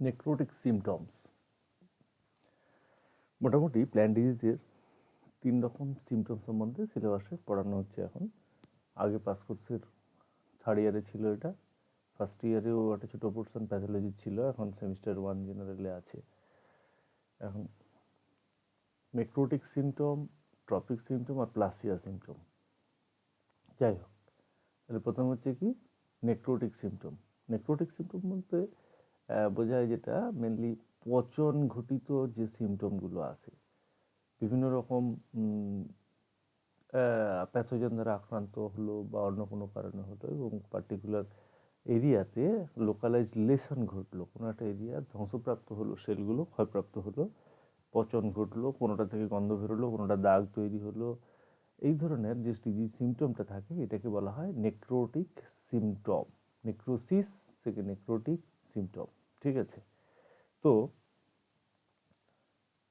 Necrotic symptoms. মোটামুটি plant ডিজিজের 3 রকম symptom সম্বন্ধে সিলেবাসে পড়ানো হচ্ছে এখন। আগে পাস কোর্সের 3rd ইয়ারে ছিল এটা, ফার্স্ট ইয়ারেও একটা ছোটো পোর্শন প্যাথোলজি ছিল, এখন সেমিস্টার 1 জেনারেলে আছে। এখন নেক্রোটিক সিমটম, ট্রপিক সিমটম আর প্লাসিয়া সিমটম। যাই হোক, তাহলে প্রথম হচ্ছে কি নেক্রোটিক সিমটম। নেক্রোটিক সিমটম বলতে বোঝায় যেটা মেনলি পচন ঘটিত যে সিমটমগুলো আছে, বিভিন্ন রকম প্যাথোজেন দ্বারা আক্রান্ত হলো বা অন্য কোনো কারণে হলো এবং পার্টিকুলার এরিয়াতে লোকালাইজড লেশন ঘটলো, কোনো একটা এরিয়া ধ্বংসপ্রাপ্ত হলো, সেলগুলো ক্ষয়প্রাপ্ত হলো, পচন ঘটলো, কোনোটা থেকে গন্ধ বেরোলো, কোনোটা দাগ তৈরি হলো, এই ধরনের যে সিমটমটা থাকে এটাকে বলা হয় নেক্রোটিক সিমটম। নেক্রোসিস থেকে নেক্রোটিক সিমটম, ঠিক আছে? তো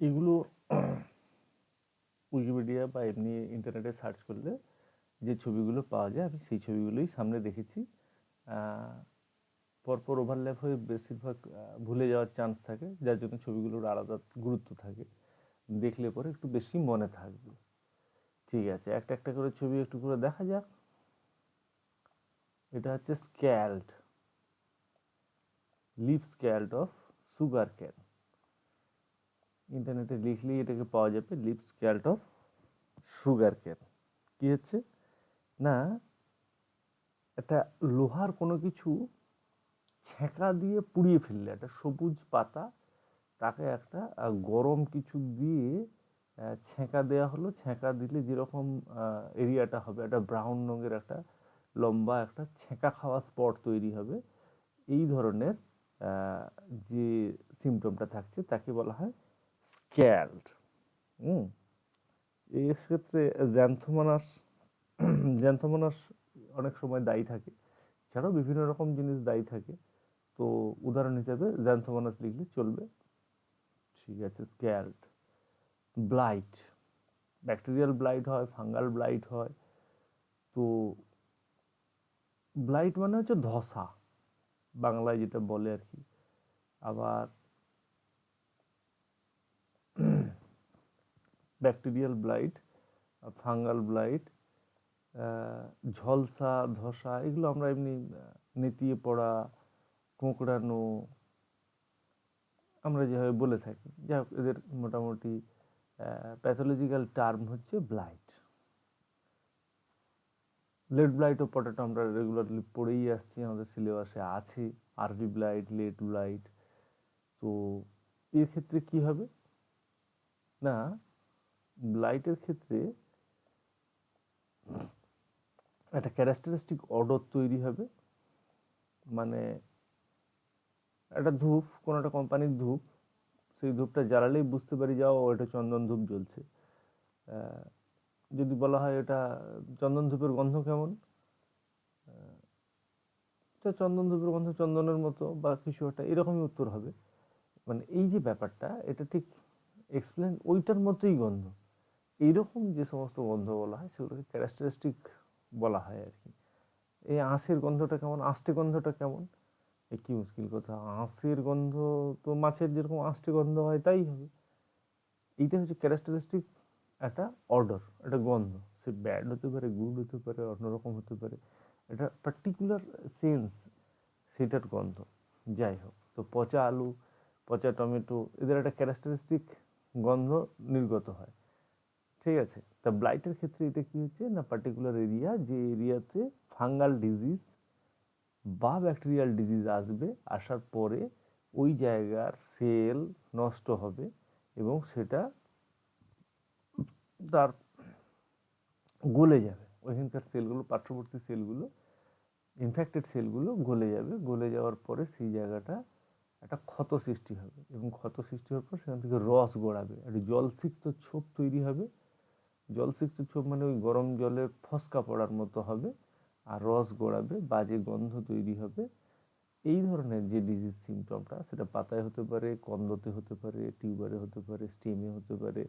এগুলো উইকিপিডিয়া বা এমনি ইন্টারনেটে সার্চ করলে যে ছবিগুলো পাওয়া যায়, আমি সেই ছবিগুলোই সামনে দেখেছি। পরপর ওভারল্যাপ হয়ে বেশিরভাগ ভুলে যাওয়ার চান্স থাকে, যার জন্য ছবিগুলোর আলাদা গুরুত্ব থাকে, দেখলে পরে একটু বেশি মনে থাকবে। ঠিক আছে, একটা একটা করে ছবি একটু করে দেখা যাক। এটা হচ্ছে স্ক্যাল্ড, লিপ স্ক্যাল্ড অফ সুগার ক্যান। ইন্টারনেটে লিখলেই এটাকে পাওয়া যাবে, লিপ স্ক্যাল্ড অফ সুগার ক্যান। কি হচ্ছে না, একটা লোহার কোনো কিছু ছেঁকা দিয়ে পুড়িয়ে ফেললে, একটা সবুজ পাতা, তাকে একটা গরম কিছু দিয়ে ছেঁকা দেওয়া হলো। ছেঁকা দিলে যেরকম এরিয়াটা হবে, একটা ব্রাউন রঙের একটা লম্বা একটা ছেঁকা খাওয়া স্পট তৈরি হবে। এই ধরনের যে সিমটমটা থাকছে তাকে বলা হয় স্ক্যাল্ড। এর ক্ষেত্রে জ্যান্থোমোনাস জ্যান্থোমোনাস অনেক সময় দায়ী থাকে, এছাড়াও বিভিন্ন রকম জিনিস দায়ী থাকে। তো উদাহরণ হিসাবে জ্যান্থোমোনাস লিখলে চলবে। ঠিক আছে, স্ক্যাল্ড। ব্লাইট, ব্যাকটেরিয়াল ব্লাইট হয়, ফাঙ্গাল ব্লাইট হয়। তো ব্লাইট মানে হচ্ছে ধসা, বাংলায় যেটা বলে আর কি। আবার ব্যাকটেরিয়াল ব্লাইট, ফাঙ্গাল ব্লাইট, ঝলসা, ধসা, এগুলো আমরা এমনি নেতিয়ে পড়া, কোঁকড়ানো, আমরা যেভাবে বলে থাকি। যাই হোক, এদের মোটামুটি প্যাথোলজিক্যাল টার্ম হচ্ছে ব্লাইট। লেড ব্লাইট ও পটেটো আমরা রেগুলারলি পড়েই আসছি, আমাদের সিলেবাসে আছে, আরভি ব্লাইট, লেড ব্লাইট। তো এর ক্ষেত্রে কি হবে না, ব্লাইটের ক্ষেত্রে একটা ক্যারেক্টারিস্টিক অডর তৈরি হবে। মানে একটা ধূপ, কোনো একটা কোম্পানির ধূপ, সেই ধূপটা জ্বালালেই বুঝতে পারি যাও এটা চন্দন ধূপ জ্বলছে। যদি বলা হয় এটা চন্দন ধূপের গন্ধ কেমন, চন্দন ধূপের গন্ধ চন্দনের মতো বা কিছু একটা, এরকমই উত্তর হবে। মানে এই যে ব্যাপারটা, এটা ঠিক এক্সপ্লেন ওইটার মতোই গন্ধ। এইরকম যে সমস্ত গন্ধ বলা হয় সেগুলোকে ক্যারেক্টারিস্টিক বলা হয় আর কি। এই আঁশের গন্ধটা কেমন, আঁশটে গন্ধটা কেমন, এ কি মুশকিল কথা, আঁশের গন্ধ তো মাছের যেরকম আঁশটে গন্ধ হয় তাই হবে। এইটা হচ্ছে ক্যারেক্টারিস্টিক একটা অর্ডার, একটা গন্ধ। সে ব্যাড হতে পারে, গুড হতে পারে, অন্যরকম হতে পারে, এটা পার্টিকুলার সেন্স, সেটার গন্ধ। যাই হোক, তো পচা আলু, পচা টমেটো, এদের একটা ক্যারেক্টারিস্টিক গন্ধ নির্গত হয়। ঠিক আছে, তা ব্লাইটের ক্ষেত্রে এটা কি হচ্ছে না, পার্টিকুলার এরিয়া, যে এরিয়াতে ফাঙ্গাল ডিজিজ বা ব্যাকটেরিয়াল ডিজিজ আসবে, আসার পরে ওই জায়গার সেল নষ্ট হবে এবং সেটা তার গলে যাবে। ওইখানকার সেলগুলো, পার্শ্ববর্তী সেলগুলো, ইনফেক্টেড সেলগুলো গলে যাবে। গলে যাওয়ার পরে সেই জায়গাটা একটা ক্ষত সৃষ্টি হবে এবং ক্ষত সৃষ্টি হওয়ার পর সেখান থেকে রস গড়াবে, একটা জলসিক্ত ছোপ তৈরি হবে। জলসিক্ত ছোপ মানে ওই গরম জলে ফসকা পড়ার মতো হবে, আর রস গড়াবে, বাজে গন্ধ তৈরি হবে। এই ধরনের যে ডিজিজ সিমটমটা, সেটা পাতায় হতে পারে, কন্দতে হতে পারে, টিউবারে হতে পারে, স্টেমে হতে পারে,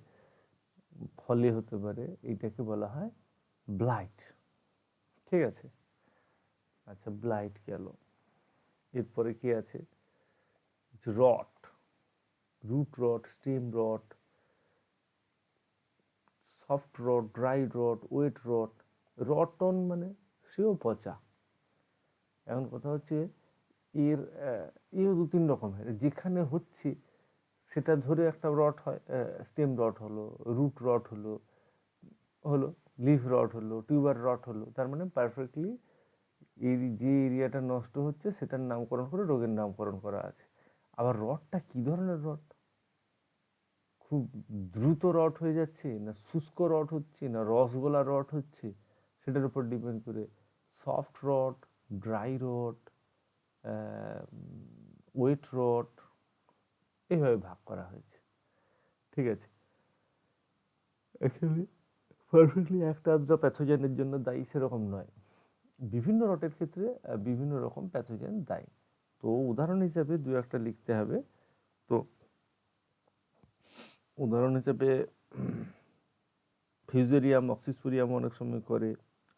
ফলে হতে পারে, এইটাকে বলা হয় ব্লাইট। ঠিক আছে, আচ্ছা, ব্লাইট গেল। এরপরে কি আছে, রট, রুট রট, স্টেম রট, সফট রট, ড্রাই রট, ওয়েট রট। রটন মানে সেও পচা। এখন কথা হচ্ছে এর দু তিন রকম হয়, যেখানে হচ্ছে সেটা ধরে একটা রট হয়, স্টেম রট হলো, রুট রট হলো, লিফ রট হলো, টিউবার রট হলো। তার মানে পারফেক্টলি এই যে এরিয়াটা নষ্ট হচ্ছে সেটার নামকরণ করে রোগের নামকরণ করা আছে। আবার রটটা কি ধরনের রট? খুব দ্রুত রট হয়ে যাচ্ছে, না শুষ্ক রট হচ্ছে, না রসগোলা রট হচ্ছে, সেটার উপর ডিপেন্ড করে সফট রট, ড্রাই রট, ওয়েট রট এইভাবে ভাগ করা হয়েছে। ঠিক আছে, অ্যাকচুয়ালি পারফেক্টলি একটা আধটা প্যাথোজেনের জন্য দায়ী সেরকম নয়। বিভিন্ন রটের ক্ষেত্রে বিভিন্ন রকম প্যাথোজেন দায়ী। তো উদাহরণ হিসাবে দু একটা লিখতে হবে। তো উদাহরণ হিসাবে ফিউজেরিয়াম, অক্সিসপোরিয়াম অনেক সময় করে,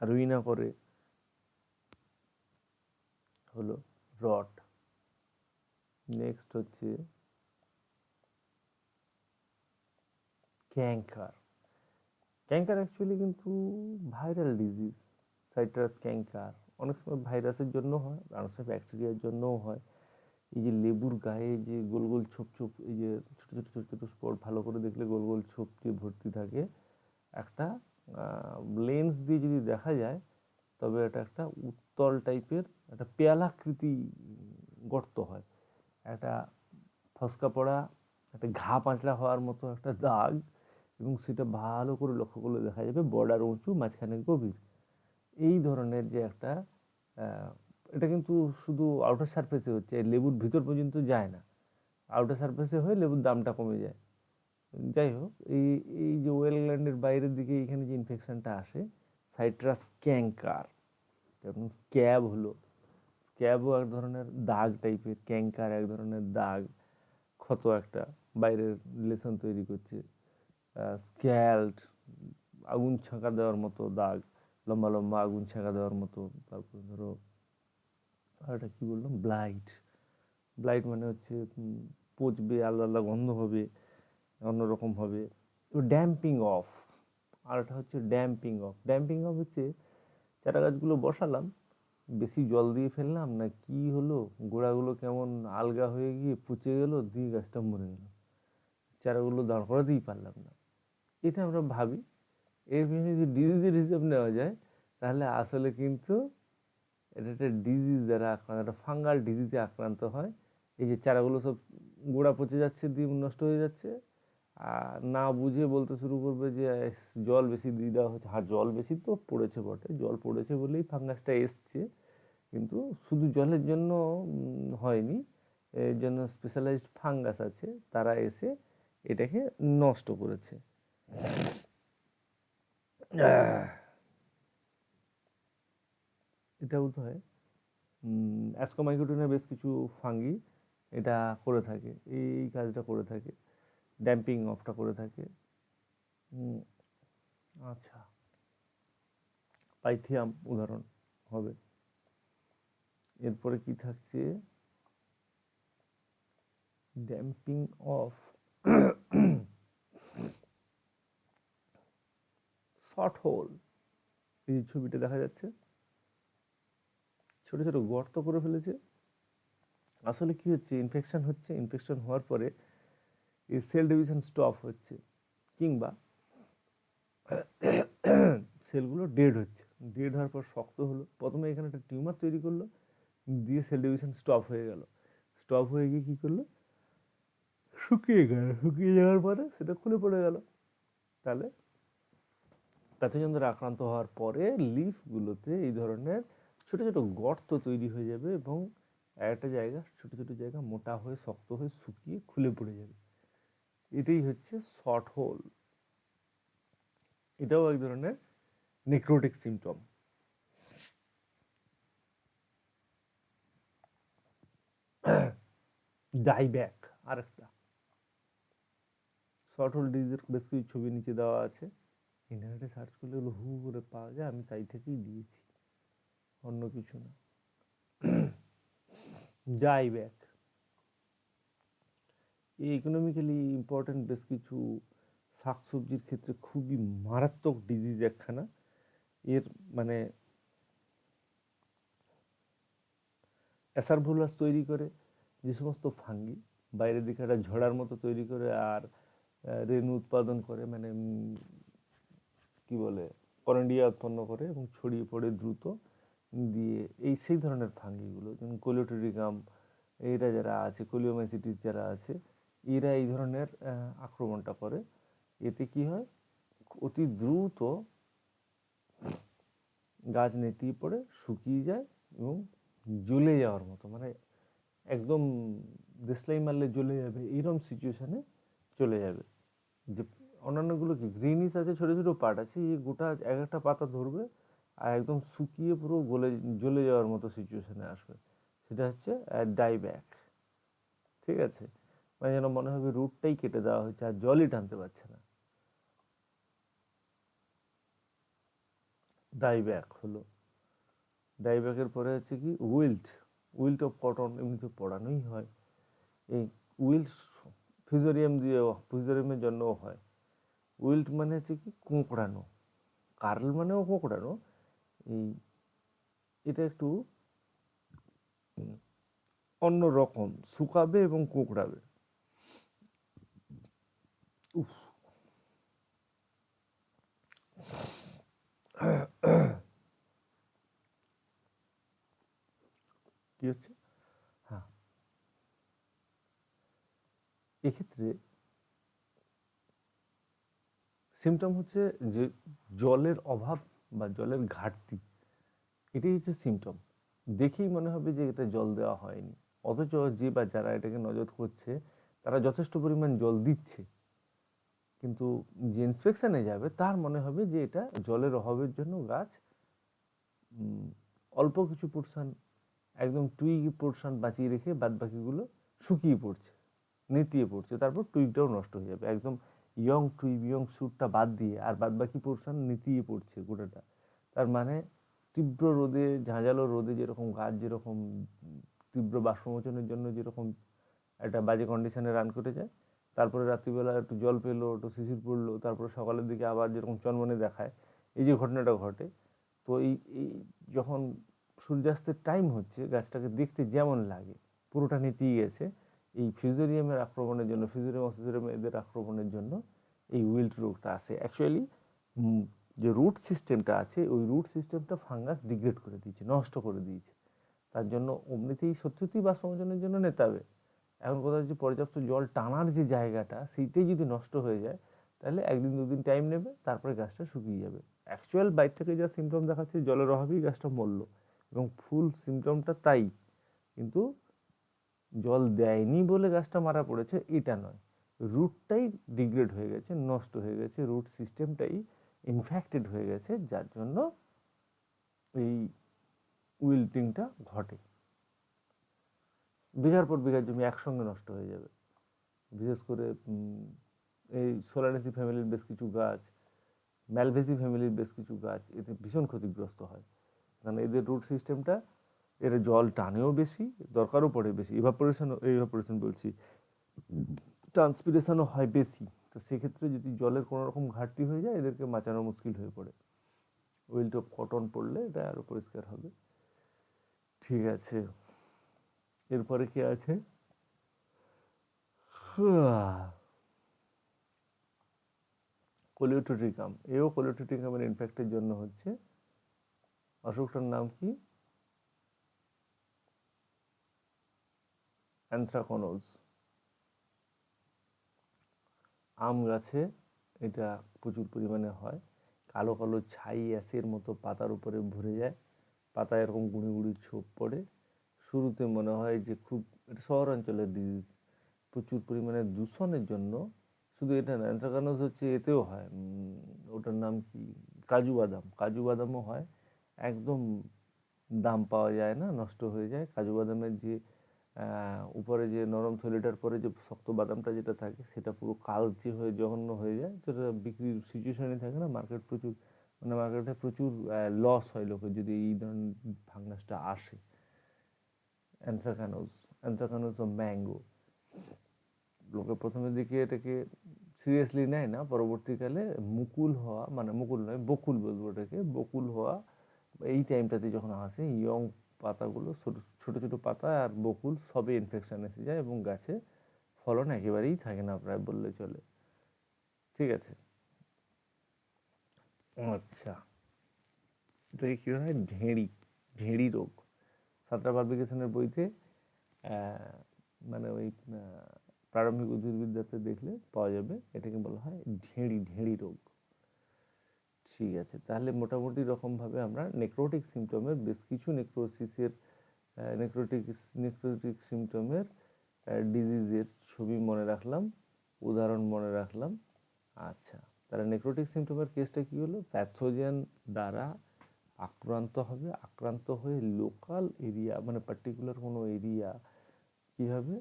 রুইনা করে হলো রট। নেক্সট হচ্ছে ক্যাঙ্কার। ক্যাঙ্কার অ্যাকচুয়ালি কিন্তু ভাইরাল ডিজিজ, সাইট্রাস ক্যাঙ্কার। অনেক সময় ভাইরাসের জন্য হয়, অনেক সময় ব্যাকটেরিয়ার জন্যও হয়। এই যে লেবুর গায়ে যে গোল গোল ছোপ ছোপ, এই যে ছোট ছোট ছোট ছোট স্পট, ভালো করে দেখলে গোল গোল ছোপ দিয়ে ভর্তি থাকে। একটা লেন্স দিয়ে যদি দেখা যায় তবে এটা একটা উত্তল টাইপের একটা পেয়ালাকৃতি গর্ত হয়, একটা ফসকা পড়া, একটা ঘা পাঁচড়া হওয়ার মতো একটা দাগ, এবং সেটা ভালো করে লক্ষ্য করলে দেখা যাবে বর্ডার উঁচু, মাঝখানে গভীর। এই ধরনের যে একটা এটা কিন্তু শুধু আউটার সারফেসে হচ্ছে, লেবুর ভিতর পর্যন্ত যায় না, আউটার সারফেসে হয়ে লেবুর দামটা কমে যায়। যাই হোক, এই এই যে ওয়েল গ্ল্যান্ডের বাইরের দিকে এখানে যে ইনফেকশনটা আসে, সাইট্রাস ক্যাঙ্কার। এবং স্ক্যাব হলো, স্ক্যাবও এক ধরনের দাগ টাইপের, ক্যাঙ্কার এক ধরনের দাগ, ক্ষত একটা বাইরের রিলেশন তৈরি করছে। স্ক্যাল্ড, আগুন ছাঁকা দেওয়ার মতো দাগ, লম্বা লম্বা আগুন ছাঁকা দেওয়ার মতো। তারপর ধরো আর একটা কি বললাম, ব্লাইট। ব্লাইট মানে হচ্ছে পচবে, আলাদা আলাদা গন্ধ হবে, অন্যরকম হবে। ড্যাম্পিং অফ, আর একটা হচ্ছে ড্যাম্পিং অফ। ড্যাম্পিং অফ হচ্ছে চারা গাছগুলো বসালাম, বেশি জল দিয়ে ফেললাম না কি হলো, গোড়াগুলো কেমন আলগা হয়ে গিয়ে পচে গেল, দিয়ে গাছটা মরে গেল, চারাগুলো দাঁড় করাতেই পারলাম না। এটা আমরা ভাবি। এর পিছনে যদি ডিজিজের হিসেব নেওয়া যায় তাহলে আসলে কিন্তু এটা একটা ডিজিজ দ্বারা আক্রান্ত, একটা ফাঙ্গাল ডিজিজে আক্রান্ত হয়। এই যে চারাগুলো সব গোড়া পচে যাচ্ছে, দিয়ে নষ্ট হয়ে যাচ্ছে, আর না বুঝে বলতে শুরু করবে যে জল বেশি দিয়ে দেওয়া হচ্ছে। হ্যাঁ, জল বেশি তো পড়েছে বটে, জল পড়েছে বলেই ফাঙ্গাসটা এসছে, কিন্তু শুধু জলের জন্য হয়নি। এর জন্য স্পেশালাইজড ফাঙ্গাস আছে, তারা এসে এটাকে নষ্ট করেছে। এটা বোধ হয় অ্যাসকোমাইকোটিনের বেশ কিছু ফাঙ্গি এটা করে থাকে, এই কাজটা করে থাকে, ড্যাম্পিং অফটা করে থাকে। আচ্ছা, পাইথিয়াম উদাহরণ হবে। এরপরে কি থাকছে, ড্যাম্পিং অফ শর্ট হোল। এই ছবিটা দেখা যাচ্ছে, ছোট ছোট গর্ত করে ফেলেছে। আসলে কি হচ্ছে, ইনফেকশন হচ্ছে, ইনফেকশন হওয়ার পরে এই সেল ডিভিশন স্টপ হচ্ছে, কিংবা সেলগুলো ডেড হচ্ছে। ডেড হওয়ার পর শক্ত হলো, প্রথমে এখানে একটা টিউমার তৈরি করলো, দিয়ে সেল ডিভিশন স্টপ হয়ে গেল। স্টপ হয়ে গিয়ে কী করলো, শুকিয়ে গেল, শুকিয়ে যাওয়ার পরে সেটা খুলে পড়ে গেল। তাহলে প্যাথোজেন দ্বারা আক্রান্ত হওয়ার পরে লিফগুলোতে এই ধরনের ছোট ছোট গর্ত তৈরি হয়ে যাবে, এবং একটা জায়গা, ছোট ছোট জায়গা মোটা হয়ে শক্ত হয়ে শুকিয়ে খুলে পড়ে যাবে। এটাই হচ্ছে শর্ট হোল। এটাও এক ধরনের নেক্রোটিক সিমটম। ডাইব্যাক আরেকটা শর্ট হোল ডিজিজের বেশ কিছু ছবি নিচে দেওয়া আছে, ইন্টারনেটে সার্চ করলে ওগুলো হু করে পাওয়া যায়, আমি তাই থেকেই দিয়েছি, অন্য কিছু না। ডাইব্যাক এই ইকোনমিক্যালি ইম্পর্ট্যান্ট বেশ কিছু শাকসবজির ক্ষেত্রে খুবই মারাত্মক ডিজিজ একখানা। এর মানে অ্যাসারভুলাস তৈরি করে যে সমস্ত ফাঙ্গি, বাইরের দিকে একটা ঝড়ার মতো তৈরি করে আর রেণু উৎপাদন করে, মানে কি বলে করন্ডিয়া উৎপন্ন করে এবং ছড়িয়ে পড়ে দ্রুত দিয়ে, এই সেই ধরনের ফাঙ্গিগুলো যেমন কোলিওট্রিকাম, এরা যারা আছে, কোলিওমাইসিটিস যারা আছে, এরা এই ধরনের আক্রমণটা করে। এতে কি হয়, অতি দ্রুত গাছ নেতিয়ে পড়ে শুকিয়ে যায় এবং জ্বলে যাওয়ার মতো, মানে একদম দেশলাই মারলে জ্বলে যাবে এইরকম সিচুয়েশনে চলে যাবে। যে অন্যান্যগুলো কি গ্রিনিশ আছে, ছোট ছোট পার্ট আছে, এই গোটা এক একটা পাতা ধরবে আর একদম শুকিয়ে পুরো জ্বলে যাওয়ার মতো সিচুয়েশনে আসবে। সেটা হচ্ছে ডাইব্যাক। ঠিক আছে, মানে যেন মনে হবে রুটটাই কেটে দেওয়া হয়েছে আর জলই টানতে পারছে না। ডাইব্যাক হলো। ডাইব্যাকের পরে হচ্ছে কি উইল্ট। উইল্ট অফ কটন এমনিতে পড়ানোই হয়। এই উইল্ট ফিউজেরিয়ামের জন্যও হয়। উইল্ট মানে হচ্ছে কি কোঁকড়ানো, কার্ল মানেও কোঁকড়ানো। এই এটা একটু অন্য রকম, শুকাবে এবং কোঁকড়াবে। উফ, কি হচ্ছে? হ্যাঁ, এক্ষেত্রে সিমটম হচ্ছে যে জলের অভাব বা জলের ঘাটতি, এটাই হচ্ছে সিমটম। দেখেই মনে হবে যে এটা জল দেওয়া হয়নি, অথচ যে বা যারা এটাকে নজর করছে তারা যথেষ্ট পরিমাণ জল দিচ্ছে, কিন্তু যে ইন্সপেকশনে যাবে তার মনে হবে যে এটা জলের অভাবের জন্য গাছ অল্প কিছু পোর্শন, একদম টুইগ পোর্শন বাঁচিয়ে রেখে বাদ বাকিগুলো শুকিয়ে পড়ছে, নেতিয়ে পড়ছে, তারপর টুইগটাও নষ্ট হয়ে যাবে, একদম ইয়ং টুইগ ইয়ং শ্যুটটা বাদ দিয়ে আর বাদ বাকি পোর্শন নেতিয়ে পড়ছে গোটাটা। তার মানে তীব্র রোদে, ঝাঁঝালো রোদে যেরকম গাছ যেরকম তীব্র বাষ্পমোচনের জন্য যেরকম একটা বাজে কন্ডিশনে রান করে যায়, তারপরে রাত্রিবেলা একটু জল পেলো, একটু শিশির পড়লো, তারপরে সকালের দিকে আবার যেরকম চনমনে দেখায়, এই যে ঘটনাটা ঘটে। তো এই যখন সূর্যাস্তের টাইম হচ্ছে, গাছটাকে দেখতে যেমন লাগে পুরোটা নেতিয়ে গেছে, এই ফিউজেরিয়ামের আক্রমণের জন্য, ফিউজেরিয়াম অসিজেরিয়াম এদের আক্রমণের জন্য এই উইল্ট রোগটা আসে। অ্যাকচুয়ালি যে রুট সিস্টেমটা আছে, ওই রুট সিস্টেমটা ফাঙ্গাস ডিগ্রেড করে দিয়েছে, নষ্ট করে দিয়েছে। তার জন্য এমনিতেই সত্যিই বাষ্পমোচনের জন্য নেতাবে, এখন কথা হচ্ছে পর্যাপ্ত জল টানার যে জায়গাটা সেইটাই যদি নষ্ট হয়ে যায়, তাহলে একদিন দুদিন টাইম নেবে, তারপরে গাছটা শুকিয়ে যাবে। অ্যাকচুয়াল বাইর থেকে যা সিমটম দেখাচ্ছে জলের অভাবেই গাছটা মরল, এবং ফুল সিমটমটা তাই, কিন্তু জল দেয়নি বলে গাছটা মারা পড়েছে এটা নয়, রুটটাই ডিগ্রেড হয়ে গেছে, নষ্ট হয়ে গেছে, রুট সিস্টেমটাই ইনফেক্টেড হয়ে গেছে, যার জন্য এই উইল্টিংটা ঘটে। বিঘার পর বিঘার জমি একসঙ্গে নষ্ট হয়ে যাবে। বিশেষ করে এই সোলানেসি ফ্যামিলির বেশ কিছু গাছ, ম্যালভেসি ফ্যামিলির বেশ কিছু গাছ এতে ভীষণ ক্ষতিগ্রস্ত হয়, কারণ এদের রুট সিস্টেমটা, এর জল টানেও বেশি, দরকারও পড়ে বেশি, ইভাপোরেশন বলছি, ট্রান্সপিরেশনও হয় বেশি। তো সেক্ষেত্রে যদি জলের কোনো রকম ঘাটতি হয়ে যায়, এদেরকে বাঁচানো মুশকিল হয়ে পড়ে। উইল্ট অফ কটন পড়লে এটা আরও পরিষ্কার হবে। ঠিক আছে, এরপরে কি আছে? কোলিওট্রিকাম, এও কোলিওট্রিকামের ইনফেক্টের জন্য হচ্ছে। অসুখটার নাম কি? অ্যানথ্রাকনোজ। আম গাছে এটা প্রচুর পরিমাণে হয়, কালো কালো ছাই অ্যাসের মতো পাতার উপরে ভরে যায়, পাতায় এরকম গুঁড়ি গুঁড়ি ছোপ পড়ে। শুরুতে মনে হয় যে খুব, এটা শহরাঞ্চলের ডিজিজ, প্রচুর পরিমাণে দূষণের জন্য। শুধু এটা না, অ্যানথ্রাকনোজ হচ্ছে এতেও হয়, ওটার নাম কি, কাজু বাদাম, কাজু বাদামও হয়। একদম দাম পাওয়া যায় না, নষ্ট হয়ে যায়। কাজু বাদামের যে উপরে যে নরম থলিটার পরে যে শক্ত বাদামটা যেটা থাকে, সেটা পুরো কালচে হয়ে জঘন্য হয়ে যায়, যেটা বিক্রির সিচুয়েশনে থাকে না, মার্কেট প্রচুর, মানে মার্কেটে প্রচুর লস হয় লোকের যদি এই ধরনের ফাঙ্গাসটা আসে। অ্যানথ্রাকনোজ, অ্যানথ্রাকনোজ ও ম্যাঙ্গো, লোকে প্রথমের দিকে এটাকে সিরিয়াসলি নেয় না, পরবর্তীকালে মুকুল হওয়া, মানে মুকুল নয় বকুল বলবো এটাকে, বকুল হওয়া এই টাইমটাতে যখন আসে, ইয়ং পাতাগুলো ছোট ছোট ছোট পাতা আর বকুল সবে ইনফেকশন এসে যায় এবং গাছে ফলন একেবারেই থাকে না প্রায় বললে চলে। ঠিক আছে, আচ্ছা, এটাকে কী হয়, ঢেঁড়ি, ঢেঁড়ি রোগ। সাঁতরা পাবলিকেশনের বইতে মানে ওই প্রারম্ভিক উদ্ভিদবিদ্যাতে দেখলে পাওয়া যাবে, এটাকে বলা হয় ঢেঁড়ি, ঢেঁড়ি রোগ। ঠিক আছে, তাহলে মোটামুটি রকমভাবে আমরা নেক্রোটিক সিমটমের বেশ কিছু নেক্রোসিসের নেক্রোটিক সিমটমের ডিজিজের ছবি মনে রাখলাম, উদাহরণ মনে রাখলাম। আচ্ছা, তাহলে নেক্রোটিক সিমটমের কেসটা কী হলো, প্যাথোজেন দ্বারা আক্রান্ত হয়ে লোকাল এরিয়া, মানে পার্টিকুলার কোনো এরিয়া কী হবে,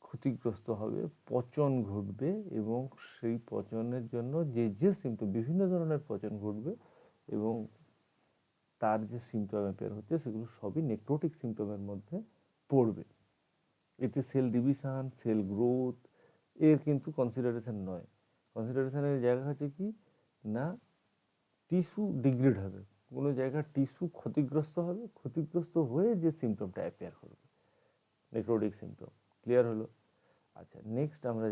ক্ষতিগ্রস্ত হবে, পচন ঘটবে, এবং সেই পচনের জন্য যে সিমটম, বিভিন্ন ধরনের পচন ঘটবে এবং তার যে সিমটম অ্যাপিয়ার হচ্ছে সেগুলো সবই নেক্রোটিক সিমটমের মধ্যে পড়বে। এতে সেল ডিভিশন, সেল গ্রোথ এর কিন্তু কনসিডারেশন নয়। কনসিডারেশনের জায়গা হচ্ছে কি না, টিস্যু ডিগ্রেড হবে, কোনো জায়গার টিস্যু ক্ষতিগ্রস্ত হবে, ক্ষতিগ্রস্ত হয়ে যে সিমটমটা অ্যাপিয়ার করবে, নেক্রোটিক সিমটম। ক্লিয়ার হলো? আচ্ছা, নেক্সট আমরা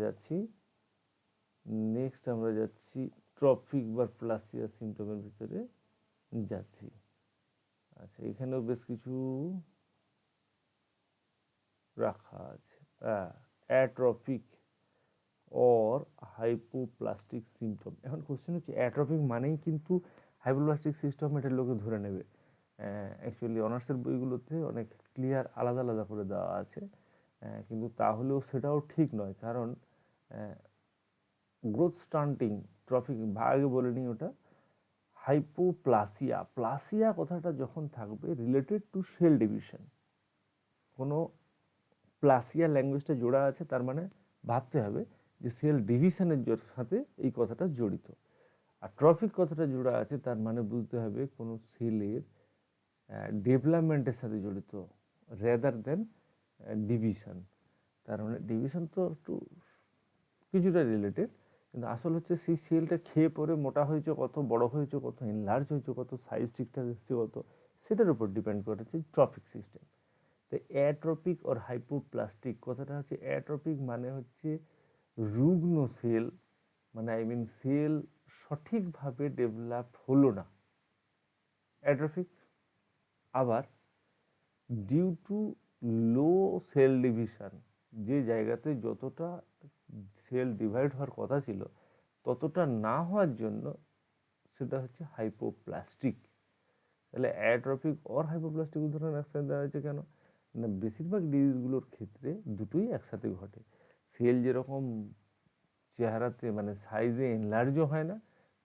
যাচ্ছি ট্রফিক বা প্লাসিয়া সিমটমের ভিতরে যাচ্ছি। আচ্ছা, এখানেও বেশ কিছু রাখা আছে। অ্যাট্রফিক অর হাইপোপ্লাস্টিক সিমটম। এখন কোশ্চেন হচ্ছে অ্যাট্রফিক মানেই কিন্তু হাইপোপ্লাস্টিক সিস্টেম, এটা লোকে ধরে নেবে। অ্যাকচুয়ালি অনার্সের বইগুলোতে অনেক ক্লিয়ার আলাদা আলাদা করে দেওয়া আছে, কিন্তু তাহলেও সেটাও ঠিক নয়, কারণ গ্রোথ স্টান্টিং ট্রফিক আগে বলে নিই, ওটা হাইপোপ্লাসিয়া। প্লাসিয়া কথাটা যখন থাকবে রিলেটেড টু সেল ডিভিশন, কোনো প্লাসিয়া ল্যাঙ্গুয়েজটা জোড়া আছে, তার মানে ভাবতে হবে যে সেল ডিভিশনের সাথে এই কথাটা জড়িত। আর ট্রফিক কথাটা জোড়া আছে, তার মানে বুঝতে হবে কোনো সেলের ডেভেলপমেন্টের সাথে জড়িত, রেদার দেন ডিভিশন। তার মানে ডিভিশন তো একটু কিছুটা রিলেটেড, কিন্তু আসল হচ্ছে সেই সেলটা খেয়ে পরে মোটা হয়েছে কত, বড় হয়েছে কত, এনলার্জ হয়েছে কত, সাইজ ঠিকঠাক এসছে কত, সেটার উপর ডিপেন্ড করেছে ট্রফিক সিস্টেম। তো অ্যাট্রপিক ওর হাইপোপ্লাস্টিক কথাটা হচ্ছে, অ্যাট্রপিক মানে হচ্ছে রুগ্ন সেল, মানে সেল সঠিকভাবে ডেভেলপ হলো না, অ্যাট্রফিক। আবার due to low cell division, যে জায়গাতে যতটা সেল ডিভাইড হওয়ার কথা ছিল ততটা না হওয়ার জন্য সেটা হচ্ছে হাইপোপ্লাস্টিক। তাহলে অ্যাট্রপিক অর হাইপোপ্লাস্টিক উদাহরণ একসাথে দেওয়া হয়েছে কেন না, বেশিরভাগ ডিজিজগুলোর ক্ষেত্রে দুটোই একসাথে ঘটে। সেল যেরকম চেহারাতে মানে সাইজে এনলার্জও হয় না,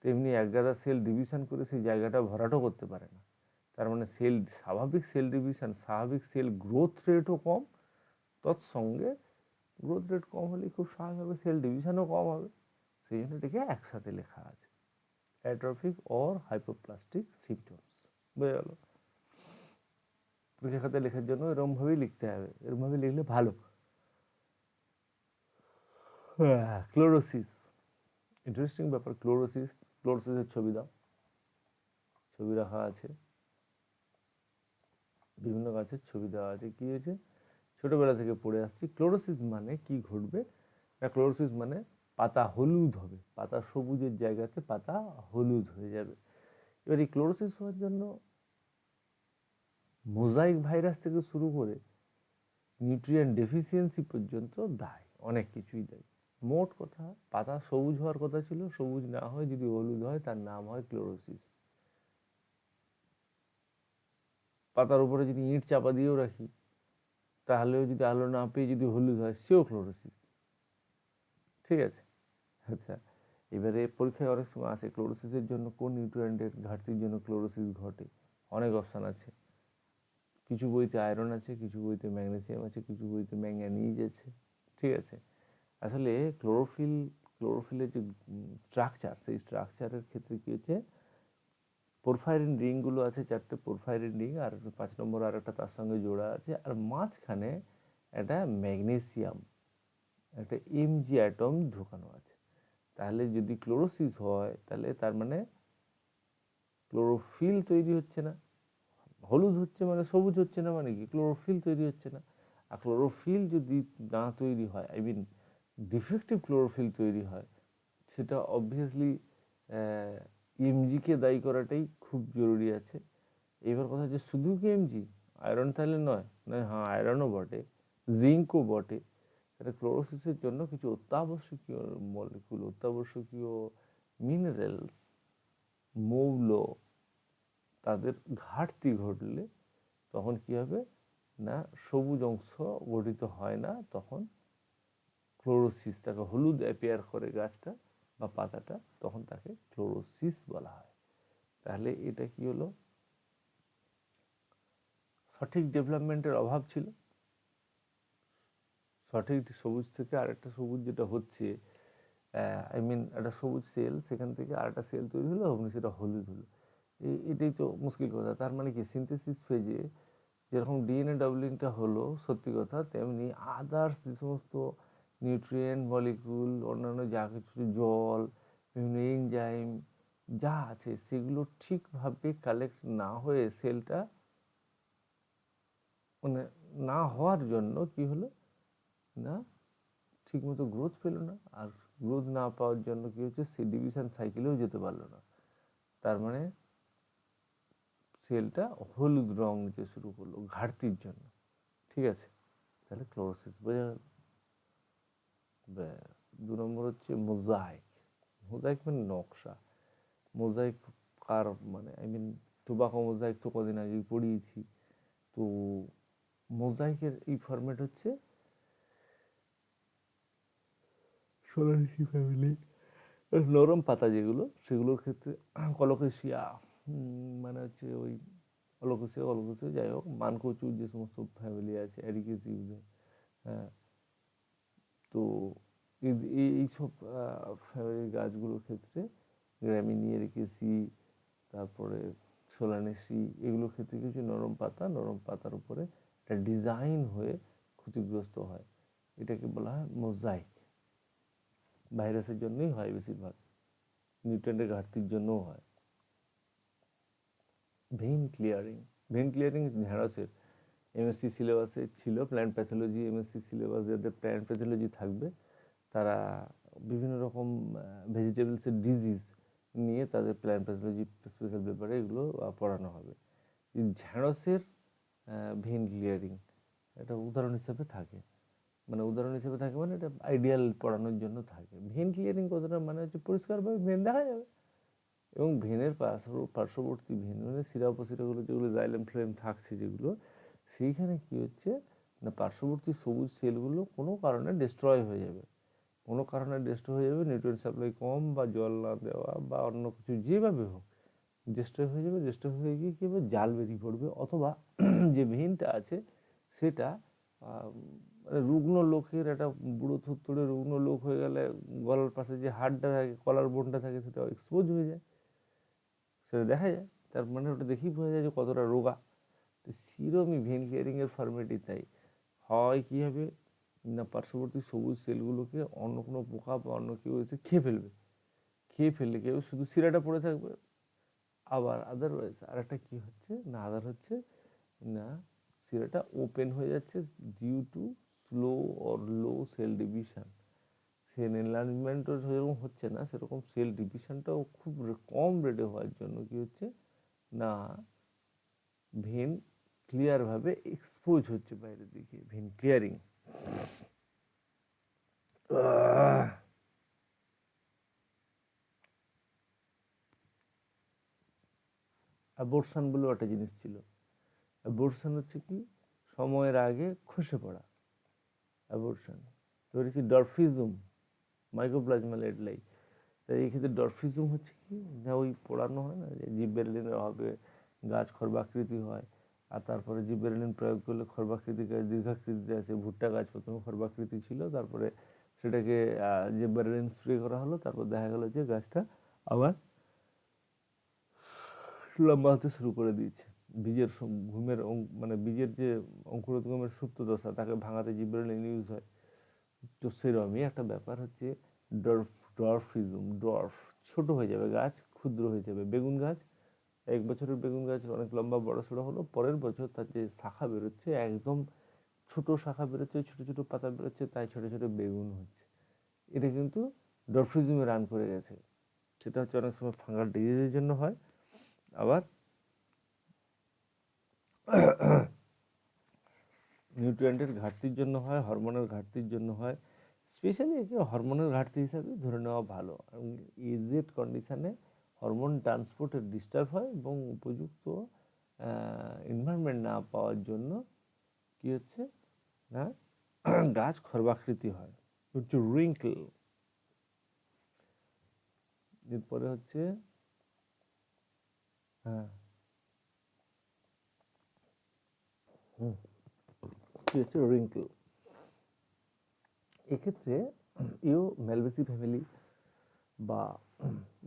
তেমনি একগাদা সেল ডিভিশন করে সেই জায়গাটা ভরাটও করতে পারে না। তার মানে স্বাভাবিক সেল ডিভিশন, স্বাভাবিক সেল গ্রোথ রেটও কম, তৎসঙ্গে গ্রোথ রেট কম হলে খুব স্বাভাবিকভাবে সেল ডিভিশনও কম হবে, সেই জন্য এটাকে একসাথে লেখা আছে, অ্যাট্রফিক অর হাইপোপ্লাস্টিক সিমটমস। বোঝা গেল? পরীক্ষা খাতায় লেখার জন্য এরকমভাবেই লিখতে হবে, এরকমভাবে লিখলে ভালো। ক্লোরোসিস, ইন্টারেস্টিং ব্যাপার। ক্লোরোসিসের ছবি দাও, ছবি রাখা আছে, বিভিন্ন গাছের ছবি দেওয়া আছে। কি হয়েছে, ছোটবেলা থেকে পড়ে আসছি। ক্লোরোসিস মানে কি ঘটবে না, ক্লোরোসিস মানে পাতা হলুদ হবে, পাতা সবুজের জায়গাতে পাতা হলুদ হয়ে যাবে। এবার এই ক্লোরোসিস হওয়ার জন্য মোজাইক ভাইরাস থেকে শুরু করে নিউট্রিয়েন্ট ডেফিসিয়েন্সি পর্যন্ত দায়, অনেক কিছুই দায়ী। মোট কথা, পাতা সবুজ হওয়ার কথা ছিল, সবুজ না হয় যদি হলুদ হয় তার নাম হয় ক্লোরোসিস। পাতার উপরে যদি ইট চাপা দিয়েও রাখি তাহলেও যদি আলো না পেয়ে যদি হলুদ হয়, সেও ক্লোরোসিস। ঠিক আছে, আচ্ছা, এবারে পরীক্ষায় অনেক সময় আসে ক্লোরোসিসের জন্য কোন নিউট্রিয়েন্টের ঘাটতির জন্য ক্লোরোসিস ঘটে। অনেক অপশান আছে, কিছু বইতে আয়রন আছে, কিছু বইতে ম্যাগনেসিয়াম আছে, কিছু বইতে ম্যাঙ্গানিজ আছে। ঠিক আছে, আসলে ক্লোরোফিলের যে স্ট্রাকচার, সেই স্ট্রাকচারের ক্ষেত্রে কি হচ্ছে, পোরফাইরিন রিংগুলো আছে, 4টে পোরফাইরিন রিং, আর 5 নম্বর আর একটা তার সঙ্গে জোড়া আছে, আর মাঝখানে একটা ম্যাগনেসিয়াম একটা এমজি অ্যাটম ঢোকানো আছে। তাহলে যদি ক্লোরোসিস হয় তাহলে তার মানে ক্লোরোফিল তৈরি হচ্ছে না, হলুদ হচ্ছে মানে সবুজ হচ্ছে না, মানে কি ক্লোরোফিল তৈরি হচ্ছে না। আর ক্লোরোফিল যদি না তৈরি হয়, আই মিন ডিফেক্টিভ ক্লোরোফিল তৈরি হয়, সেটা অবভিয়াসলি এমজিকে দায়ী করাটাই খুব জরুরি আছে। এবার কথা হচ্ছে শুধু কি এমজি, আয়রন তাহলে নয়, নয় হ্যাঁ আয়রনও বটে, জিঙ্কও বটে। তাহলে ক্লোরোসিসের জন্য কিছু অত্যাবশ্যকীয় মলিকুল, অত্যাবশ্যকীয় মিনারেলস, মৌল, তাদের ঘাটতি ঘটলে তখন কি হবে না, সবুজ অংশ গঠিত হয় না, তখন ক্লোরোসিস, তাকে হলুদ অ্যাপিয়ার করে গাছটা বা পাতাটা, তখন তাকে ক্লোরোসিস বলা হয়। তাহলে এটা কি হলো, সঠিক ডেভেলপমেন্টের অভাব ছিল। সঠিক সবুজ থেকে আরেকটা সবুজ যেটা হচ্ছে, আই মিন একটা সবুজ সেল, সেখান থেকে আরেকটা সেল তৈরি হলো, অমনি সেটা হলুদ হলো। এটাই তো মুশকিল কথা। তার মানে কি সিনথেসিস ফেজে যেরকম ডিএনএ ডাবলিংটা হলো সত্যি কথা, তেমনি আদার্স যে সমস্ত নিউট্রিয়েন্ট মলিকুল, অন্যান্য যা কিছু জল, বিভিন্ন এনজাইম যা আছে, সেগুলো ঠিকভাবে কালেক্ট না হয়ে সেলটা মানে না হওয়ার জন্য কি হলো না, ঠিকমতো গ্রোথ পেলো না। আর গ্রোথ না পাওয়ার জন্য কি হচ্ছে, সে ডিভিশন সাইকেলেও যেতে পারলো না। তার মানে সেলটা হলুদ রং নিতে শুরু করলো ঘাটতির জন্য। ঠিক আছে, তাহলে ক্লোরোসিস বোঝা গেল। দু নম্বর হচ্ছে মোজাইক। মোজাইক মানে নকশা। মোজাইক কার মানে, আই মিন টোবাকো মোজাইক তো কদিন আগেই পড়িয়েছি। তো মোজাইকের এই ফরম্যাট হচ্ছে সোলানেসি ফ্যামিলি নরম পাতা যেগুলো, সেগুলোর ক্ষেত্রে কলোকেশিয়া, মানে হচ্ছে ওই অলকোসিয়া যাই হোক, মানকচু যে সমস্ত ফ্যামিলি আছে, অ্যারিকেসিউজে, হ্যাঁ। তো এইসব ফ্যামিলির গাছগুলোর ক্ষেত্রে গ্রামিনিয়া রেখেছি, তারপরে সোলানেসি, এগুলোর ক্ষেত্রে কিছু নরম পাতা, নরম পাতার উপরে একটা ডিজাইন হয়ে ক্ষতিগ্রস্ত হয়, এটাকে বলা হয় মোজাইক। ভাইরাসের জন্যই হয় বেশিরভাগ, নিউট্রিয়েন্টের ঘাটতির জন্যও হয়। ভেইন ক্লিয়ারিং, ভেইন ক্লিয়ারিং ঢেঁড়সের এমএসসি সিলেবাসে ছিল, প্ল্যান্ট প্যাথোলজি এমএসসি সিলেবাস যাদের প্ল্যান্ট প্যাথোলজি থাকবে, তারা বিভিন্ন রকম ভেজিটেবলসের ডিজিজ নিয়ে তাদের প্ল্যান্ট প্যাথোলজি স্পেশাল পেপারে এগুলো পড়ানো হবে। ঢেঁড়সের ভেইন ক্লিয়ারিং এটা উদাহরণ হিসেবে থাকে, মানে উদাহরণ হিসেবে থাকে মানে এটা আইডিয়াল পড়ানোর জন্য থাকে। ভেইন ক্লিয়ারিং কথাটা মানে হচ্ছে পরিষ্কারভাবে ভেন দেখা যাবে, এবং ভেনের পার্শ্ববর্তী ভেন মানে শিরা উপশিরাগুলো যেগুলো জাইলেম ফ্লোয়েম থাকছে যেগুলো, সেইখানে কি হচ্ছে না, পার্শ্ববর্তী সবুজ সেলগুলো কোনো কারণে ডিস্ট্রয় হয়ে যাবে, কোনো কারণে ডিস্ট্রয় হয়ে যাবে, নিউট্রিয়েন্ট সাপ্লাই কম বা জল না দেওয়া বা অন্য কিছু যেভাবে হোক ডিস্ট্রয় হয়ে যাবে। ডিস্ট্রয় হয়ে গিয়ে কী হবে, জাল বেরিয়ে পড়বে, অথবা যে ভেনটা আছে সেটা মানে রুগ্ন লোকের, একটা বুড়ো থুড়থুড়ে রুগ্ন লোক হয়ে গেলে গলার পাশে যে হাড়টা থাকে, কলার বোনটা থাকে, সেটা এক্সপোজ হয়ে যায়, সেটা দেখা যায়। তার মানে ওটা দেখেই বোঝা যায় যে কতটা রোগা। তো সিরমই ভেন ক্লিয়ারিংয়ের ফর্মেটই তাই হয়। কী হবে না, পার্শ্ববর্তী সবুজ সেলগুলোকে অন্য কোনো পোকা বা অন্য কেউ এসে খেয়ে ফেলবে, খেয়ে ফেললে কেউ শুধু শিরাটা পড়ে থাকবে। আবার আদারওয়াইজ আর একটা কী হচ্ছে না, আদার হচ্ছে না, শিরাটা ওপেন হয়ে যাচ্ছে due to slow or low cell division. Cell এনলার্জমেন্টও সেরকম হচ্ছে না, সেরকম সেল ডিভিশনটাও খুব কম রেটে হওয়ার জন্য কী হচ্ছে না, ভেন ক্লিয়ারভাবে এক্সপোজ হচ্ছে বাইরের দিকে, ভেন ক্লিয়ারিং। অ্যাবর্শন বলেও একটা জিনিস ছিল। অ্যাবর্শন হচ্ছে কি, সময়ের আগে খসে পড়া, অ্যাবর্শন। এবারে কি ডরফিজম, মাইক্রোপ্লাজমা লেড লাই। তাই এই ক্ষেত্রে ডরফিজম হচ্ছে কি না, ওই পড়ানো হয় না যে জিববেরেলিনের অভাবে গাছ খর্বাকৃতি হয়, আর তারপরে জিববেরেলিন প্রয়োগ করলে খর্বাকৃতি গাছ দীর্ঘাকৃতিতে আছে। ভুট্টা গাছ প্রথমে খর্বাকৃতি ছিল, তারপরে সেটাকে জিববেরেলিন স্প্রে করা হলো, তারপর দেখা গেলো যে গাছটা আবার লম্বা হতে শুরু করে দিয়েছে। বীজের ঘুমের মানে বীজের যে অঙ্কুরোদ্গমের সুপ্ত দশা, তাকে ভাঙাতে জিবরেলিন ইউজ হয়। তো সেরকমই একটা ব্যাপার হচ্ছে ড্রফ ছোট হয়ে যাবে, গাছ ক্ষুদ্র হয়ে যাবে। বেগুন গাছ, 1 বছরের বেগুন গাছ অনেক লম্বা বড় সড়ো হলো, পরের বছর তার যে শাখা বেরোচ্ছে একদম ছোট শাখা বেরোচ্ছে, ছোট ছোট পাতা বেরোচ্ছে, তাই ছোট ছোট বেগুন হচ্ছে। এটা কিন্তু ডরফিজমে রান করে গেছে। সেটা হচ্ছে অনেক সময় ফাঙ্গাল ডিজিজের জন্য হয়, আবার নিউট্রিয়েন্টের ঘাটতির জন্য হয়, হরমোনের ঘাটতির জন্য হয়। স্পেশালি একে হরমোনের ঘাটতি হিসাবে ধরে নেওয়া ভালো। এজেড কন্ডিশনে হরমোন ট্রান্সপোর্টের ডিস্টার্ব হয় এবং উপযুক্ত এনভায়রনমেন্ট না পাওয়ার জন্য কি হচ্ছে না গাছ খর্বাকৃতি হয়, হচ্ছে রিঙ্কল। এরপরে হচ্ছে হ্যাঁ কি হচ্ছে রিঙ্কল। এক্ষেত্রে মেলবেসি ফ্যামিলি বা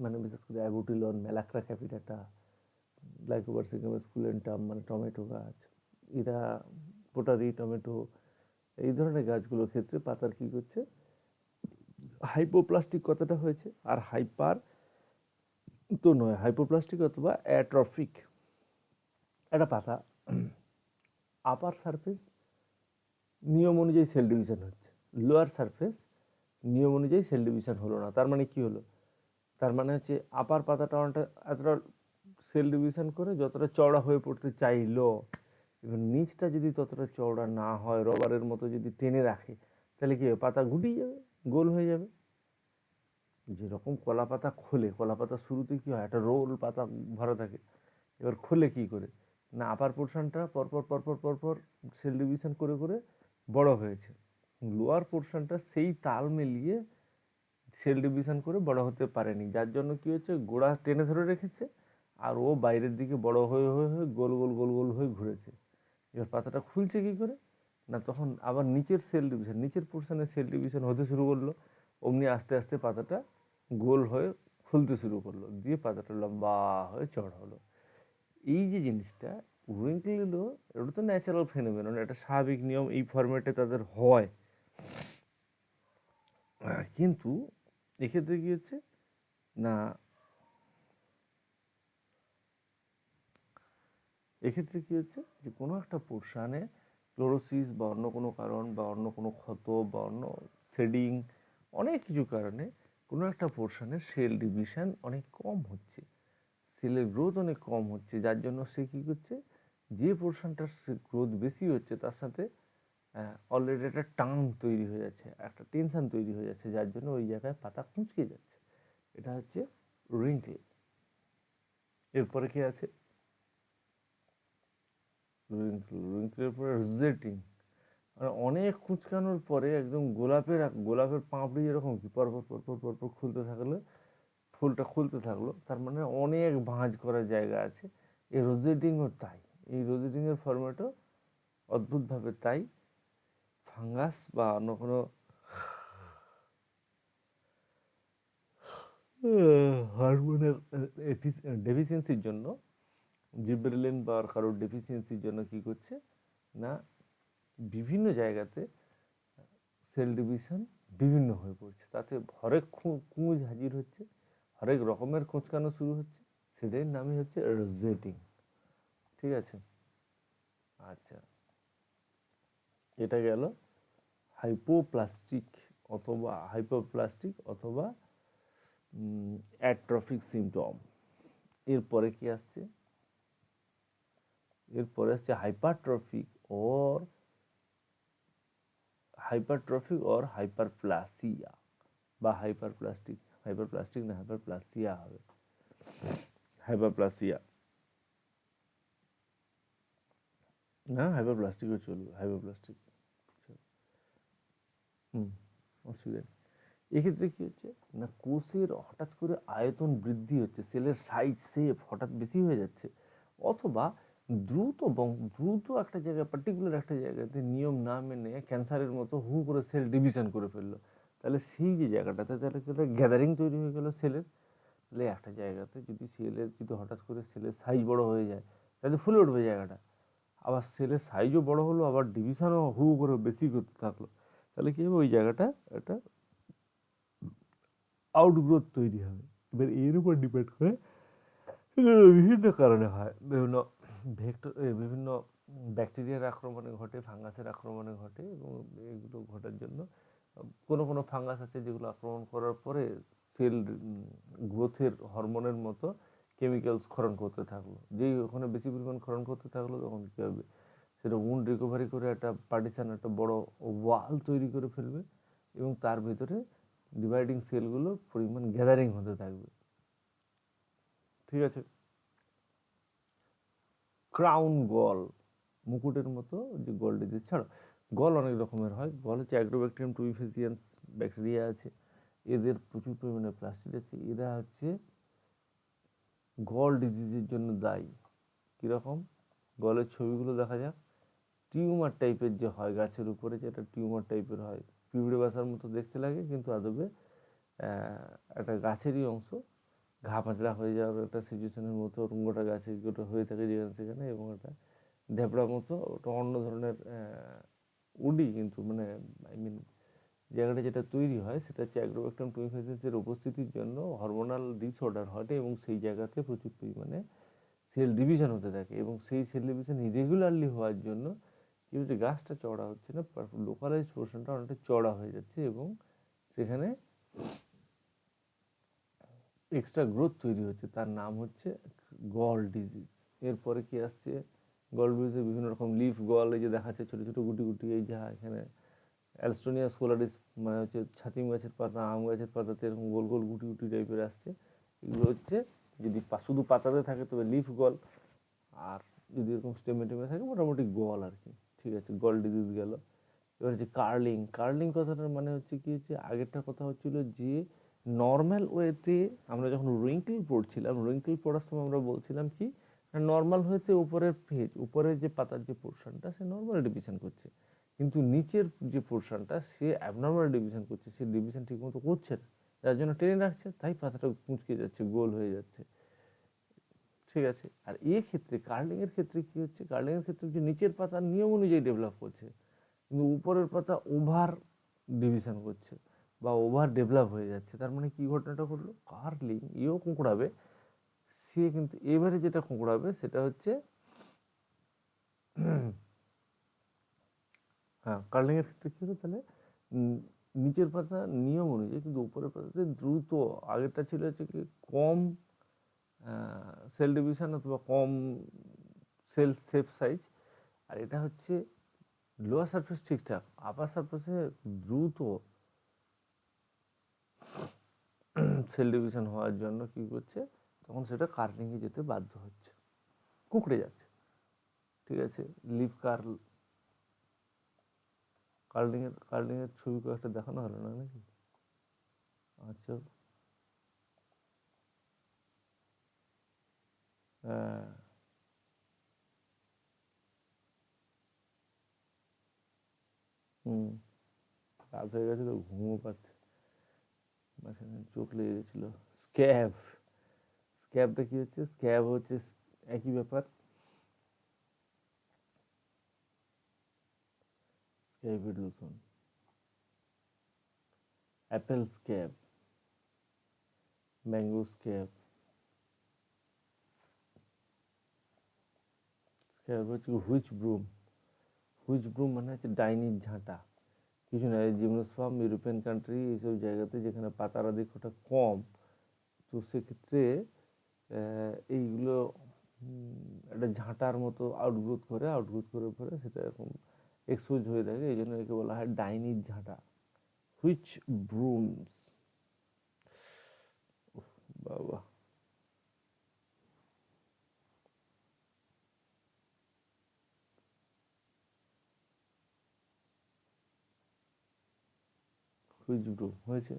মানে বিশেষ করে অ্যাবুটিলন, ম্যালাক্রা ক্যাপিটাটা, লাইকোবার্সিকাম স্কুলেন্টাম মানে টমেটো গাছ, এরা পোটারি টমেটো, এই ধরনের গাছগুলোর ক্ষেত্রে পাতার কি করছে, হাইপোপ্লাস্টিক কথাটা হয়েছে। আর হাইপার তো নয়, হাইপোপ্লাস্টিক অথবা অ্যাট্রফিক একটা পাতা, আপার সারফেস নিয়ম অনুযায়ী সেল ডিভিশন হচ্ছে, লোয়ার সারফেস নিয়ম অনুযায়ী সেল ডিভিশন হলো না। তার মানে কি হলো, তার মানে হচ্ছে আপার পাতাটা এতটা সেল ডিভিশন করে যতটা চওড়া হয়ে পড়তে চাইলো, এবার নিচটা যদি ততটা চওড়া না হয়, রবারের মতো যদি টেনে রাখে, তাহলে কি হবে, পাতা গুটিয়ে যাবে, গোল হয়ে যাবে। যেরকম কলা পাতা খোলে, কলা পাতা শুরুতে কি হয়, একটা রোল পাতা ভরা থাকে, এবার খোলে কি করে না, আপার পোর্শনটা পরপর পরপর পরপর সেল ডিভিশন করে করে বড় হয়েছে, লোয়ার পোর্শনটা সেই তাল মিলিয়ে সেল ডিভিশন করে বড় হতে পারেনি, যার জন্য কি হচ্ছে, গোড়া টেনে ধরে রেখেছে আর ও বাইরের দিকে বড় হয়ে হয়ে হয়ে গোল গোল গোল গোল হয়ে ঘুরেছে। এবার পাতাটা খুলছে কি করে না, তখন আবার নিচের সেল ডিভিশন, নিচের পোর্শনের সেল ডিভিশন হতে শুরু করলো, অমনি আস্তে আস্তে পাতাটা গোল হয়ে খুলতে শুরু করলো, দিয়ে পাতাটা লম্বা হয়ে চড়া হলো। এই যে জিনিসটা উইঙ্কেল হলো, এটা তো ন্যাচারাল ফেনোমেনন, এটা স্বাভাবিক নিয়ম, এই ফরম্যাটে তাদের হয়। কিন্তু এক্ষেত্রে কি হচ্ছে না, এক্ষেত্রে কি হচ্ছে যে কোনো একটা পোর্শনে ক্লোরোসিস বা অন্য কোনো কারণ বা অন্য কোনো ক্ষত বা অন্য শেডিং, অনেক কিছু কারণে কোনো একটা পোর্শনে সেল ডিভিশন অনেক কম হচ্ছে, সেলের গ্রোথ অনেক কম হচ্ছে, যার জন্য সে কী করছে, যে পোর্শনটার গ্রোথ বেশি হচ্ছে তার সাথে অলরেডি একটা টান তৈরি হয়ে যাচ্ছে, একটা টেনশন তৈরি হয়ে যাচ্ছে, যার জন্য ওই জায়গায় পাতা কুঁচকে যাচ্ছে। এটা হচ্ছে রিঙ্কেল। এরপরে কি আছে, রিঙ্কেলের পরে রিজেটিং, মানে অনেক কুঁচকানোর পরে একদম গোলাপের পাপড়ি যেরকম কি পরপর পরপর পরপর খুলতে থাকলে, ফুলটা খুলতে থাকলো, তার মানে অনেক ভাঁজ করার জায়গা আছে। এই রোজেটিংও তাই, এই রোজেটিংয়ের ফরম্যাটও অদ্ভুতভাবে তাই। ফাঙ্গাস বা অন্য কোনো হরমোনের ডেফিসিয়েন্সির জন্য, জিব্রেলিন বা কারোর ডেফিসিয়েন্সির জন্য কি করছে না, বিভিন্ন জায়গাতে সেল ডিভিশন বিভিন্ন হয়ে পড়ছে, তাতে হরেক কুঁজ হাজির হচ্ছে, হরেক রকমের কুঁচকানো শুরু হচ্ছে, সেটাই নামই হচ্ছে রোজেটিং। ঠিক আছে, আচ্ছা, এটা গেল হাইপোপ্লাস্টিক অথবা অ্যাট্রফিক সিমটম। এরপরে কি আসছে, এরপরে আসছে হাইপারট্রফিক অর হাইপারপ্লাসিয়া বা হাইপারপ্লাস্টিক না হাইপারপ্লাসিয়া হবে, হাইপারপ্লাসিয়া না, হাইপারপ্লাস্টিকও চলবে, হাইপারপ্লাস্টিক অসুবিধা নেই। এক্ষেত্রে কি হচ্ছে না, কোষের হঠাৎ করে আয়তন বৃদ্ধি হচ্ছে, সেলের সাইজ শেপ হঠাৎ বেশি হয়ে যাচ্ছে, অথবা দ্রুত একটা জায়গায় পার্টিকুলার একটা জায়গাতে নিয়ম না মেনে ক্যান্সারের মতো হু করে সেল ডিভিশন করে ফেললো, তাহলে সেই যে জায়গাটাতে তাহলে গ্যাদারিং তৈরি হয়ে গেল সেলের, তাহলে একটা জায়গাতে যদি হঠাৎ করে সেলের সাইজ বড় হয়ে যায়, তাহলে ফুলে উঠবে জায়গাটা, আবার সেলের সাইজও বড় হলো, আবার ডিভিশনও হু করে বেশি করতে থাকলো, তাহলে কি হবে, ওই জায়গাটা একটা আউটগ্রোথ তৈরি হবে। এবার এর উপর ডিপেন্ড করে এগুলো বিভিন্ন কারণে হয়, বিভিন্ন ভেক্টর, বিভিন্ন ব্যাকটেরিয়ার আক্রমণে ঘটে, ফাঙ্গাসের আক্রমণে ঘটে, এবং এগুলো ঘটার জন্য কোনো কোনো ফাঙ্গাস আছে যেগুলো আক্রমণ করার পরে সেল গ্রোথের হরমোনের মতো কেমিক্যালস ক্ষরণ করতে থাকলো। যেই ওখানে বেশি পরিমাণ ক্ষরণ করতে থাকলো, তখন কী হবে, সেটা উন্ড রিকভারি করে একটা পার্টিশন, একটা বড় ওয়াল তৈরি করে ফেলবে, এবং তার ভিতরে ডিভাইডিং সেলগুলো পরিমাণ গ্যাদারিং হতে থাকবে। ঠিক আছে। ক্রাউন গল, মুকুটের মতো যে গল ডিজিজ ছাড়ো, গল অনেক রকমের হয়। গল হচ্ছে অ্যাগ্রোব্যাকটেরিয়াম টুইফেসিয়ান্স ব্যাকটেরিয়া আছে, এদের প্রচুর পরিমাণে প্লাস্টিড আছে, এরা হচ্ছে গল ডিজিজের জন্য দায়ী। কীরকম, গলের ছবিগুলো দেখা যাক, টিউমার টাইপের যে হয় গাছের উপরে, যেটা টিউমার টাইপের হয়, পিঁপড়ে বাসার মতো দেখতে লাগে, কিন্তু আদবে একটা গাছেরই অংশ, ঘা পাঁচড়া হয়ে যাওয়ার একটা সিচুয়েশনের মতো গোটা গাছে গোটা হয়ে থাকে যেখানে সেখানে, এবং একটা ঢেপড়া মতো, ওটা অন্য ধরনের উডি, কিন্তু মানে আই মিন জায়গাটা যেটা তৈরি হয় সেটা হচ্ছে অ্যাগ্রোব্যাকটেরিয়াম টুইফেসিয়ান্সের উপস্থিতির জন্য হরমোনাল ডিসঅর্ডার ঘটে, এবং সেই জায়গাতে প্রচুর পরিমাণে সেল ডিভিশন হতে থাকে, এবং সেই সেল ডিভিশন ইরেগুলারলি হওয়ার জন্য কি হচ্ছে, গাছটা চড়া হচ্ছে না, লোকালাইজ পোর্শনটা অনেকটা চড়া হয়ে যাচ্ছে, এবং সেখানে এক্সট্রা গ্রোথ তৈরি হচ্ছে, তার নাম হচ্ছে গল ডিজিজ। এরপরে কি আসছে, গল ডিজিজে বিভিন্ন রকম লিফ গল, এই যে দেখাচ্ছে ছোটো ছোটো গুটি গুটি, এই যা এখানে অ্যালস্টোনিয়া স্কোলারিস, মানে হচ্ছে ছাতিম গাছের পাতা, আম গাছের পাতাতে এরকম গোল গোল গুটি গুটি টাইপের আসছে, এগুলো হচ্ছে যদি শুধু পাতাতে থাকে তবে লিফ গল, আর যদি এরকম স্টেমে টেমে থাকে মোটামুটি গল আর কি। ঠিক আছে, গল ডিজিজ গেল। এবার হচ্ছে কার্লিং। কার্লিং কথাটার মানে হচ্ছে কি, হচ্ছে আগেরটা কথা হচ্ছিল যে নর্মাল ওয়েতে আমরা যখন রিঙ্কেল পড়ছিলাম, রিঙ্কেল পড়ার সময় আমরা বলছিলাম কি, নর্মাল ওয়েতে উপরের ফেজ, উপরের যে পাতার যে পোর্শনটা সে নর্মাল ডিভিশন করছে, কিন্তু নিচের যে পোর্শনটা সে অ্যাবনর্মাল ডিভিশন করছে, সে ডিভিশন ঠিক মতো করছে না, যার জন্য টেনে রাখছে, তাই পাতাটা কুঁচকে যাচ্ছে, গোল হয়ে যাচ্ছে। ঠিক আছে। আর এই ক্ষেত্রে কার্লিং এর ক্ষেত্রে কি হচ্ছে, কার্লিং এর ক্ষেত্রে যে নিচের পাতার নিয়ম অনুযায়ী ডেভেলপ করছে, কিন্তু উপরের পাতা ওভার ডিভিশন করছে বা ওভার ডেভেলপ হয়ে যাচ্ছে। তার মানে কি ঘটনাটা ঘটলো, কার্লিং এও কুঁকড়াবে, সে কিন্তু এবারে যেটা কুঁকড়াবে সেটা হচ্ছে হ্যাঁ, কার্লিং এর ক্ষেত্রে কি হলো তাহলে, নিচের পাতা নিয়ম অনুযায়ী, কিন্তু উপরের পাতাতে দ্রুত, আগেরটা ছিল হচ্ছে কি কম সেল ডিভিশন অথবা কম সেল সেফ সাইজ, আর এটা হচ্ছে লোয়ার সারফেস ঠিকঠাক, আপার সারফেসে দ্রুত সেল ডিভিশন হওয়ার জন্য কি করছে, তখন সেটা কার্লিংয়ে যেতে বাধ্য হচ্ছে, কুঁকড়ে যাচ্ছে। ঠিক আছে, লিভ কার্ল, কার্লিংয়ের ছবি কয়েকটা দেখানো হলো না নাকি? আচ্ছা, হ্যাঁ, হুম, রাত হয়ে গেছে তো ঘুমও পাচ্ছে, মাঝখানে চোখ লেগে গেছিল। স্ক্যাব, স্ক্যাবটা কি হচ্ছে, স্ক্যাব হচ্ছে একই ব্যাপার, scabbed lesion, apple scab, mango scab. Scab হচ্ছে হুইচ ব্রুম, হুইচ ব্রুম মানে হচ্ছে ডাইনির ঝাঁটা, কিছু না, জিমনোস্পার্ম ইউরোপিয়ান কান্ট্রি এইসব জায়গাতে যেখানে পাতার দিকটা কম, তো সেক্ষেত্রে এইগুলো একটা ঝাঁটার মতো আউটগ্রোথ করে, আউটগ্রোথ করে পরে সেটা এরকম এক্সপোজ হয়ে থাকে, এই জন্য একে বলা হয় ডাইনির ঝাঁটা, হুইচ ব্রুমস। বাবা, হুইচ ব্রুম হয়েছে।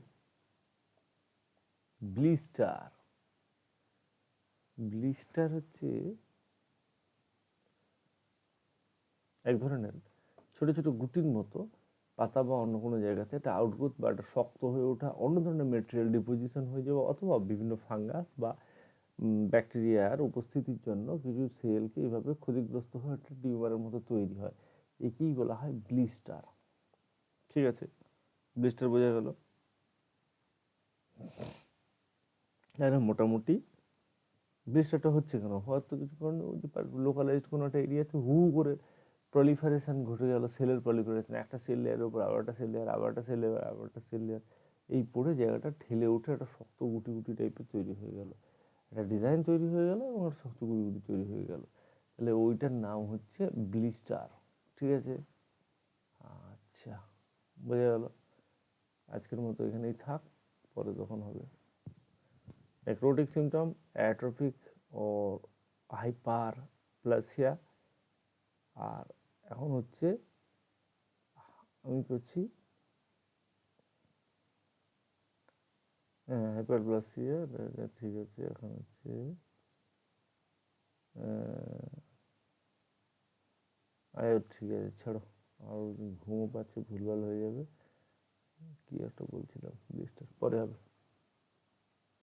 ব্লিস্টার, ব্লিস্টার হচ্ছে এক ধরনের ছোট ছোট গুটির মতো পাতা বা অন্য কোনো জায়গাতে একটা আউটগ্রোথ বা একটা শক্ত হয়ে ওঠা অন্য ধরনের মেটেরিয়াল ডিপোজিশন হয়ে যাওয়া, অথবা বিভিন্ন ফাঙ্গাস বা ব্যাকটেরিয়ার উপস্থিতির জন্য কিছু সেলকে এইভাবে ক্ষতিগ্রস্ত হয়ে একটা টিউমারের মতো তৈরি হয়, একেই বলা হয় ব্লিস্টার। ঠিক আছে, ব্লিস্টার বোঝা গেল। আর মোটামুটি ব্লিস্টারটা হচ্ছে কেন, হওয়ার তো কিছু কারণ, ওই যে লোকালাইজড কোনো একটা এরিয়াতে হু করে প্রলিফারেশন ঘটে গেল, সেলের প্রলিফারেশন, একটা সেল লেয়ারের উপর আবার একটা সেল লেয়ার, আবার একটা সেল লেয়ার, আবার একটা সেল লেয়ার, এই পড়ে জায়গাটা ঠেলে উঠে একটা শক্ত গুটি গুটি টাইপের তৈরি হয়ে গেল, একটা ডিজাইন তৈরি হয়ে গেল এবং একটা শক্ত গুটি গুটি তৈরি হয়ে গেল। তাহলে ওইটার নাম হচ্ছে ব্লিস্টার। ঠিক আছে, আচ্ছা, বোঝা গেল। আজকের মতো এখানেই থাক, পরে যখন হবে। নেক্রোটিক সিমটম, অ্যাট্রোপিক ও হাইপারপ্লাসিয়া। আর এখন হচ্ছে আমি করছি হাইপারপ্লাসিয়া, ঠিক আছে। এখন হচ্ছে ঠিক আছে, ছাড়ো, আর ঘুমও পাচ্ছে, ভুলভাল হয়ে যাবে। কি একটা বলছিলাম, লিস্টটা পরে হবে।